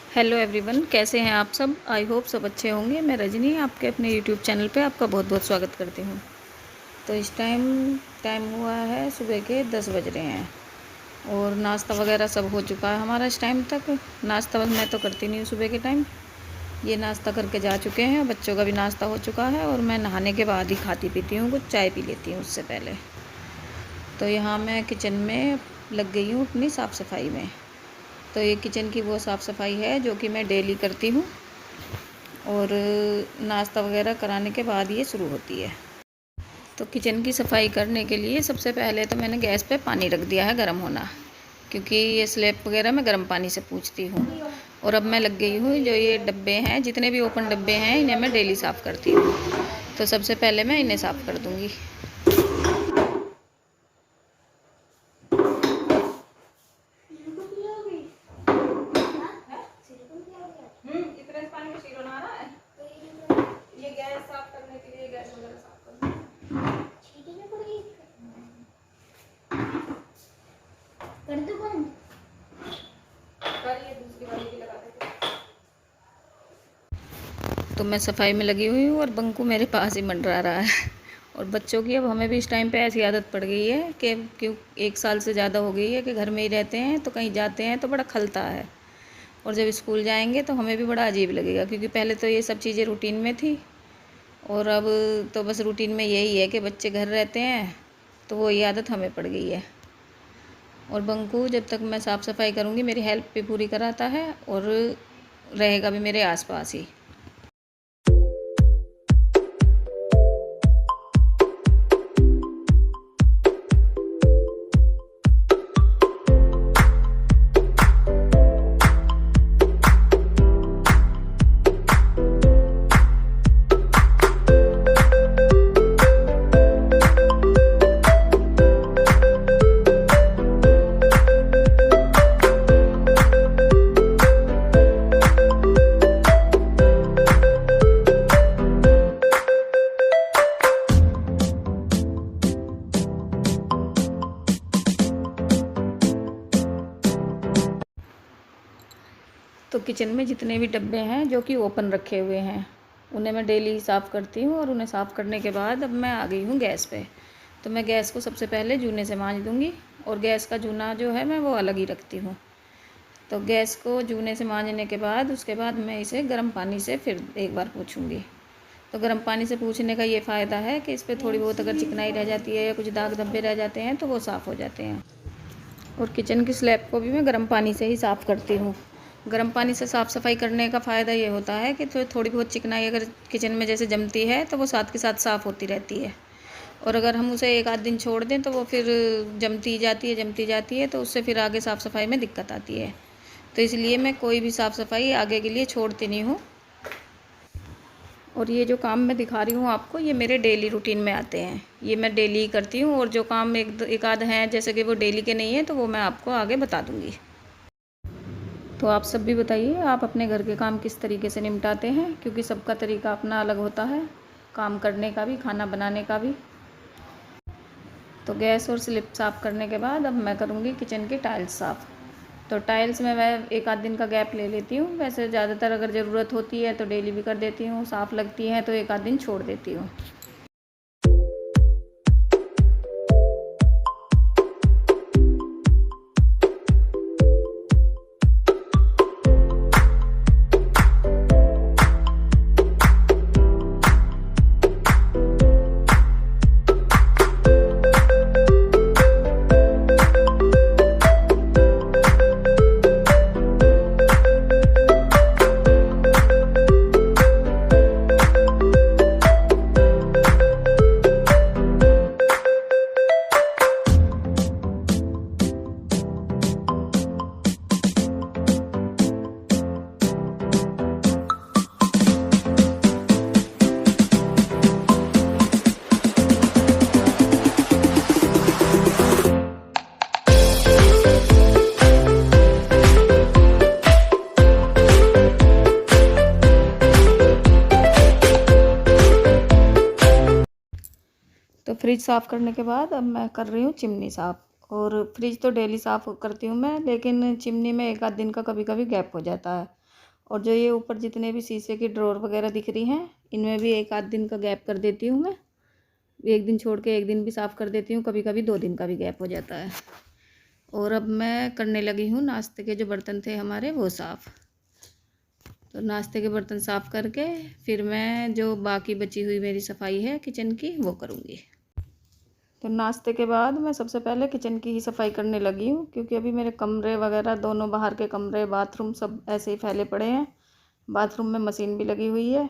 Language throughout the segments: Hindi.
हेलो एवरीवन, कैसे हैं आप सब। आई होप सब अच्छे होंगे। मैं रजनी आपके अपने यूट्यूब चैनल पे आपका बहुत बहुत स्वागत करती हूँ। तो इस टाइम हुआ है सुबह के 10 बज रहे हैं और नाश्ता वगैरह सब हो चुका है हमारा। इस टाइम तक नाश्ता मैं तो करती नहीं हूँ सुबह के टाइम। ये नाश्ता करके जा चुके हैं, बच्चों का भी नाश्ता हो चुका है और मैं नहाने के बाद ही खाती पीती हूँ, कुछ चाय पी लेती हूँ उससे पहले। तो यहाँ मैं किचन में लग गई हूँ अपनी साफ़ सफाई में। तो ये किचन की वो साफ़ सफाई है जो कि मैं डेली करती हूँ और नाश्ता वगैरह कराने के बाद ये शुरू होती है। तो किचन की सफाई करने के लिए सबसे पहले तो मैंने गैस पे पानी रख दिया है गर्म होना, क्योंकि ये स्लैब वगैरह मैं गर्म पानी से पूछती हूँ। और अब मैं लग गई हूँ, जो ये डब्बे हैं, जितने भी ओपन डब्बे हैं, इन्हें मैं डेली साफ़ करती हूँ। तो सबसे पहले मैं इन्हें साफ़ कर दूँगी। ये गैस साफ करने के लिए गैस वगैरह साफ करना कर दो बंद। करिए, दूसरी वाली भी लगा देते। तो मैं सफाई में लगी हुई हूँ और बंकू मेरे पास ही मंडरा रहा है। और बच्चों की अब हमें भी इस टाइम पे ऐसी आदत पड़ गई है कि क्यों 1 साल से ज़्यादा हो गई है कि घर में ही रहते हैं, तो कहीं जाते हैं तो बड़ा खलता है। और जब स्कूल जाएंगे तो हमें भी बड़ा अजीब लगेगा, क्योंकि पहले तो ये सब चीज़ें रूटीन में थी और अब तो बस रूटीन में यही है कि बच्चे घर रहते हैं, तो वो ये आदत हमें पड़ गई है। और बंकू जब तक मैं साफ़ सफाई करूँगी मेरी हेल्प भी पूरी कराता है और रहेगा भी मेरे आसपास ही। तो किचन में जितने भी डब्बे हैं जो कि ओपन रखे हुए हैं, उन्हें मैं डेली साफ़ करती हूँ। और उन्हें साफ़ करने के बाद अब मैं आ गई हूँ गैस पे। तो मैं गैस को सबसे पहले जूने से मांज दूँगी और गैस का जूना जो है मैं वो अलग ही रखती हूँ। तो गैस को जूने से मांजने के बाद उसके बाद मैं इसे गर्म पानी से फिर एक बार पोंछूँगी। तो गर्म पानी से पोंछने का ये फ़ायदा है कि इस पर थोड़ी बहुत अगर चिकनाई रह जाती है या कुछ दाग धब्बे रह जाते हैं तो वो साफ़ हो जाते हैं। और किचन की स्लैब को भी मैं गर्म पानी से ही साफ़ करती हूँ। गर्म पानी से साफ़ सफाई करने का फ़ायदा ये होता है कि थोड़ी बहुत चिकनाई अगर किचन में जैसे जमती है तो वो साथ के साथ साफ़ होती रहती है। और अगर हम उसे 1 आध दिन छोड़ दें तो वो फिर जमती जाती है, तो उससे फिर आगे साफ़ सफाई में दिक्कत आती है। तो इसलिए मैं कोई भी साफ़ सफाई आगे के लिए छोड़ती नहीं हूँ। और ये जो काम मैं दिखा रही हूँ आपको, ये मेरे डेली रूटीन में आते हैं, ये मैं डेली करती हूँ। और जो काम एक आध हैं जैसे कि वो डेली के नहीं हैं, तो वो मैं आपको आगे बता दूँगी। तो आप सब भी बताइए, आप अपने घर के काम किस तरीके से निपटाते हैं, क्योंकि सबका तरीका अपना अलग होता है, काम करने का भी, खाना बनाने का भी। तो गैस और स्लिप साफ़ करने के बाद अब मैं करूँगी किचन की टाइल्स साफ़। तो टाइल्स में मैं 1 आध दिन का गैप ले लेती हूँ। वैसे ज़्यादातर अगर ज़रूरत होती है तो डेली भी कर देती हूँ, साफ़ लगती हैं तो 1 आध दिन छोड़ देती हूँ। तो फ्रिज साफ़ करने के बाद अब मैं कर रही हूँ चिमनी साफ़। और फ्रिज तो डेली साफ़ करती हूँ मैं, लेकिन चिमनी में 1 आध दिन का कभी कभी गैप हो जाता है। और जो ये ऊपर जितने भी शीशे की ड्रॉर वगैरह दिख रही हैं, इनमें भी एक आध दिन का गैप कर देती हूँ मैं। एक दिन छोड़ के एक दिन भी साफ़ कर देती हूँ, कभी कभी 2 दिन का भी गैप हो जाता है। और अब मैं करने लगी हूँ नाश्ते के जो बर्तन थे हमारे वो साफ़। तो नाश्ते के बर्तन साफ़ करके फिर मैं जो बाकी बची हुई मेरी सफाई है किचन की वो करूँगी। तो नाश्ते के बाद मैं सबसे पहले किचन की ही सफाई करने लगी हूँ, क्योंकि अभी मेरे कमरे वगैरह दोनों बाहर के कमरे बाथरूम सब ऐसे ही फैले पड़े हैं। बाथरूम में मशीन भी लगी हुई है।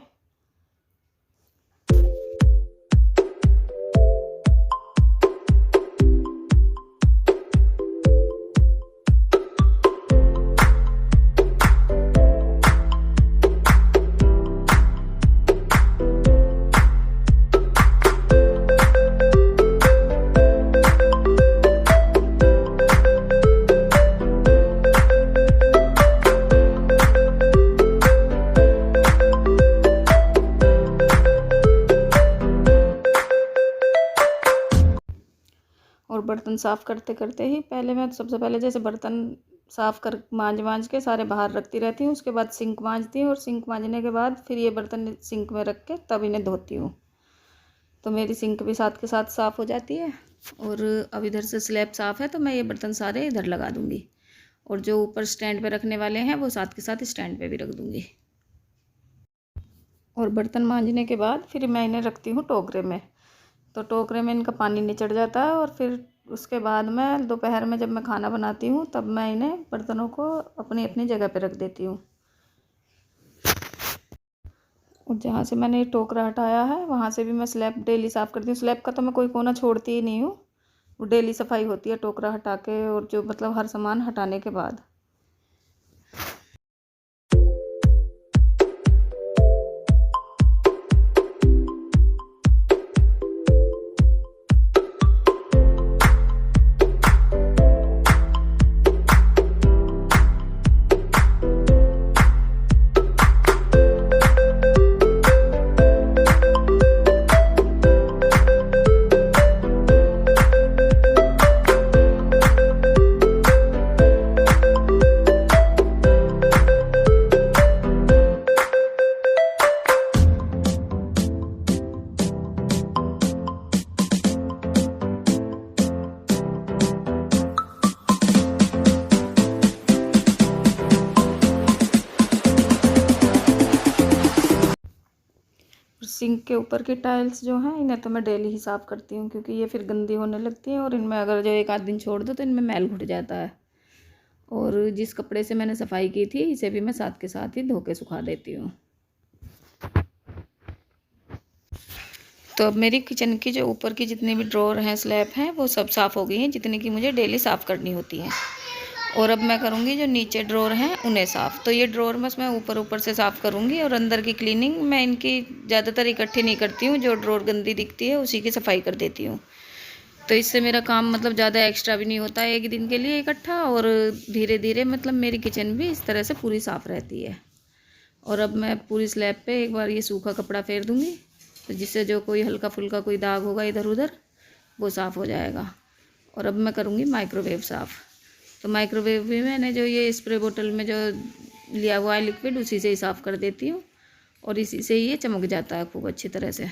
और बर्तन साफ़ करते करते ही पहले मैं सबसे पहले जैसे बर्तन साफ़ कर मांज के सारे बाहर रखती रहती हूँ। उसके बाद सिंक मांजती हूँ और सिंक मांजने के बाद फिर ये बर्तन सिंक में रख के तब इन्हें धोती हूँ। तो मेरी सिंक भी साथ के साथ साफ़ हो जाती है। और अब इधर से स्लैब साफ़ है तो मैं ये बर्तन सारे इधर लगा दूँगी। और जो ऊपर स्टैंड पे रखने वाले हैं वो साथ के साथ स्टैंड पे भी रख दूँगी। और बर्तन मांजने के बाद फिर मैं इन्हें रखती हूँ टोकरे में। तो टोकरे में इनका पानी निचड़ जाता है और फिर उसके बाद मैं दोपहर में जब मैं खाना बनाती हूँ तब मैं इन्हें बर्तनों को अपनी अपनी जगह पे रख देती हूँ। और जहाँ से मैंने ये टोकरा हटाया है वहाँ से भी मैं स्लैब डेली साफ़ करती हूँ। स्लैब का तो मैं कोई कोना छोड़ती ही नहीं हूँ, वो डेली सफाई होती है टोकरा हटा के और जो मतलब हर सामान हटाने के बाद। सिंक के ऊपर की टाइल्स जो हैं इन्हें तो मैं डेली ही साफ़ करती हूँ, क्योंकि ये फिर गंदी होने लगती हैं और इनमें अगर जो एक आध दिन छोड़ दो तो इनमें मैल घुट जाता है। और जिस कपड़े से मैंने सफाई की थी इसे भी मैं साथ के साथ ही धो के सुखा देती हूँ। तो अब मेरी किचन की जो ऊपर की जितनी भी ड्रॉर हैं स्लैब हैं वो सब साफ़ हो गई हैं, जितनी कि मुझे डेली साफ़ करनी होती हैं। और अब मैं करूँगी जो नीचे ड्रॉर हैं उन्हें साफ़। तो ये ड्रॉर बस मैं ऊपर ऊपर से साफ़ करूँगी और अंदर की क्लीनिंग मैं इनकी ज़्यादातर इकट्ठी नहीं करती हूँ। जो ड्रॉर गंदी दिखती है उसी की सफाई कर देती हूँ। तो इससे मेरा काम मतलब ज़्यादा एक्स्ट्रा भी नहीं होता है एक दिन के लिए इकट्ठा, और धीरे धीरे मतलब मेरी किचन भी इस तरह से पूरी साफ़ रहती है। और अब मैं पूरी स्लैब पे एक बार ये सूखा कपड़ा फेर दूँगी, तो जिससे जो कोई हल्का फुल्का कोई दाग होगा इधर उधर वो साफ़ हो जाएगा। और अब मैं करूँगी माइक्रोवेव साफ़। तो माइक्रोवेव भी मैंने जो ये स्प्रे बोतल में जो लिया हुआ है लिक्विड उसी से ही साफ़ कर देती हूँ, और इसी से ये चमक जाता है खूब अच्छी तरह से।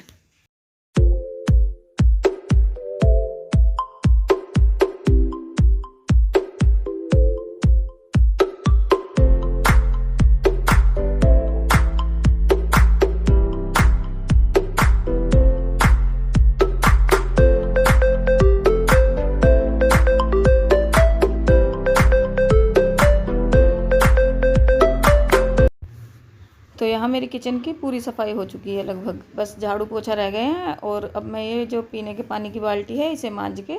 तो यहाँ मेरी किचन की पूरी सफाई हो चुकी है लगभग, बस झाड़ू पोछा रह गए हैं। और अब मैं ये जो पीने के पानी की बाल्टी है इसे मांज के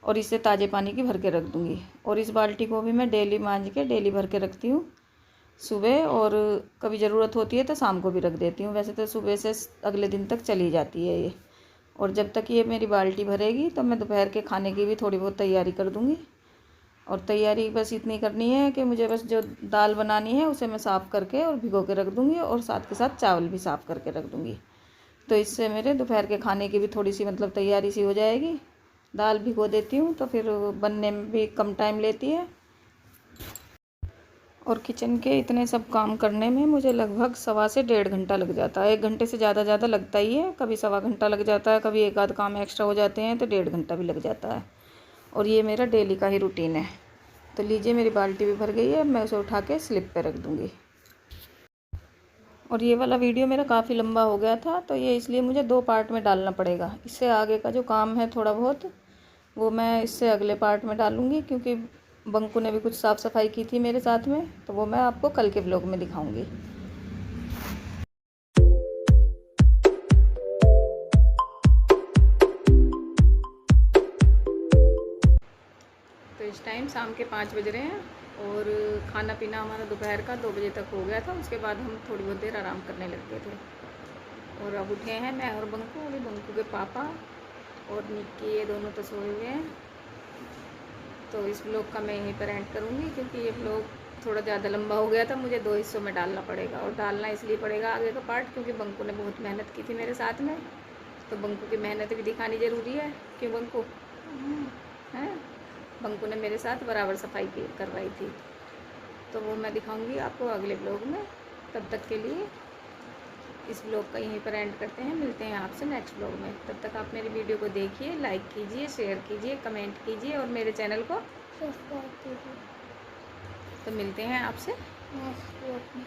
और इसे ताज़े पानी की भर के रख दूँगी। और इस बाल्टी को भी मैं डेली मांज के डेली भर के रखती हूँ सुबह, और कभी ज़रूरत होती है तो शाम को भी रख देती हूँ। वैसे तो सुबह से अगले दिन तक चली जाती है ये। और जब तक ये मेरी बाल्टी भरेगी तो मैं दोपहर के खाने की भी थोड़ी बहुत तैयारी कर दूँगी। और तैयारी बस इतनी करनी है कि मुझे बस जो दाल बनानी है उसे मैं साफ़ करके और भिगो के रख दूँगी, और साथ के साथ चावल भी साफ़ करके रख दूँगी। तो इससे मेरे दोपहर के खाने की भी थोड़ी सी मतलब तैयारी सी हो जाएगी। दाल भिगो देती हूँ तो फिर बनने में भी कम टाइम लेती है। और किचन के इतने सब काम करने में मुझे लगभग 1.25 से 1.5 घंटा लग जाता है। 1 घंटे से ज़्यादा लगता ही है, कभी 1.25 घंटा लग जाता है, कभी एक आध काम एक्स्ट्रा हो जाते हैं तो 1.5 घंटा भी लग जाता है। और ये मेरा डेली का ही रूटीन है। तो लीजिए, मेरी बाल्टी भी भर गई है, मैं उसे उठा के स्लिप पे रख दूँगी। और ये वाला वीडियो मेरा काफ़ी लंबा हो गया था, तो ये इसलिए मुझे 2 पार्ट में डालना पड़ेगा। इससे आगे का जो काम है थोड़ा बहुत, वो मैं इससे अगले पार्ट में डालूँगी, क्योंकि बंकू ने भी कुछ साफ़ सफाई की थी मेरे साथ में, तो वो मैं आपको कल के व्लॉग में दिखाऊँगी। तो इस टाइम शाम के 5 बज रहे हैं और खाना पीना हमारा दोपहर का 2 बजे तक हो गया था। उसके बाद हम थोड़ी बहुत देर आराम करने लग गए थे और अब उठे हैं मैं और बंकू। अभी बंकू के पापा और निक्की ये दोनों तो सोए हुए हैं। तो इस ब्लॉग का मैं यहीं पर एंड करूँगी, क्योंकि ये ब्लॉग थोड़ा ज़्यादा लंबा हो गया था। मुझे 2 हिस्सों में डालना पड़ेगा, और डालना इसलिए पड़ेगा आगे का पार्ट, क्योंकि बंकू ने बहुत मेहनत की थी मेरे साथ में। तो बंकू की मेहनत भी दिखानी ज़रूरी है। क्यों बंकू? हैं? बंकू ने मेरे साथ बराबर सफाई करवाई थी, तो वो मैं दिखाऊंगी आपको अगले ब्लॉग में। तब तक के लिए इस ब्लॉग का यहीं पर एंड करते हैं। मिलते हैं आपसे नेक्स्ट ब्लॉग में। तब तक आप मेरी वीडियो को देखिए, लाइक कीजिए, शेयर कीजिए, कमेंट कीजिए और मेरे चैनल को सब्सक्राइब कीजिए। तो मिलते हैं आपसे नेक्स्ट ब्लॉग में।